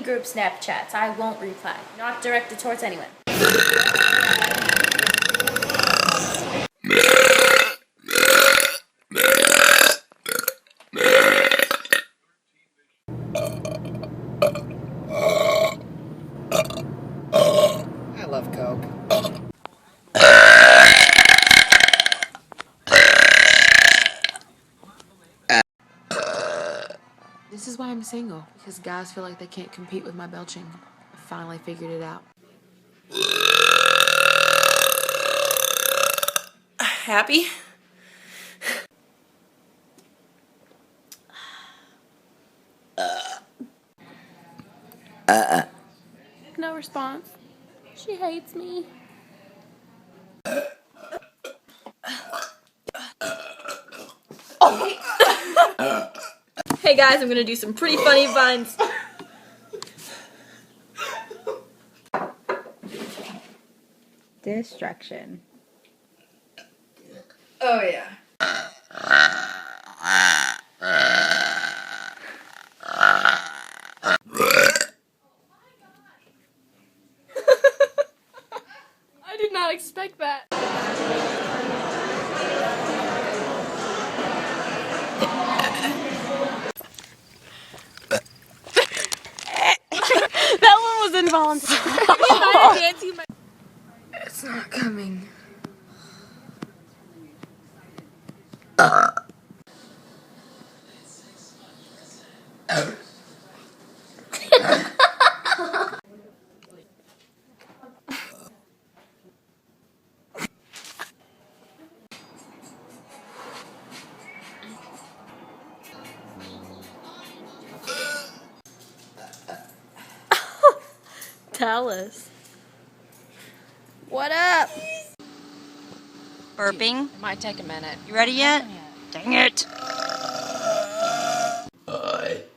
group Snapchats. I won't reply. Not directed towards anyone. I love Coke. This is why I'm single, because guys feel like they can't compete with my belching. I finally figured it out. Happy? No response. She hates me. Hey guys, I'm gonna do some pretty funny vines. Destruction. Oh yeah. I did not expect that. That one was involuntary. It's not coming. Tell us. What up? Burping. It might take a minute. You ready yet? Dang it.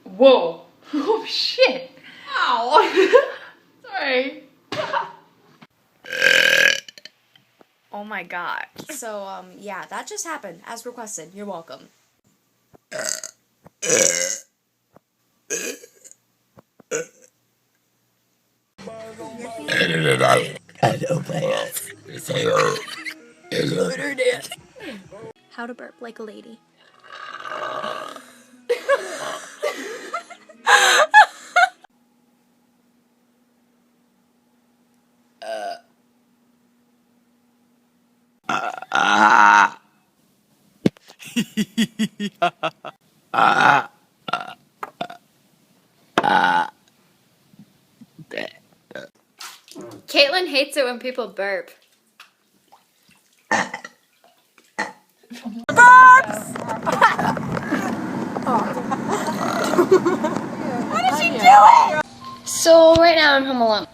Whoa. Oh shit. Ow. Sorry. Oh my god. So, yeah, that just happened. As requested. You're welcome. How to burp like a lady. Caitlin hates it when people burp. Burps! What is she doing? So right now I'm home alone.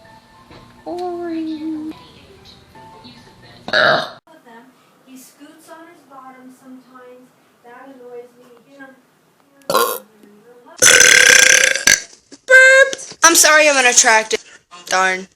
Boring. He scoots on his bottom sometimes. That annoys me. I'm sorry I'm unattractive. Darn.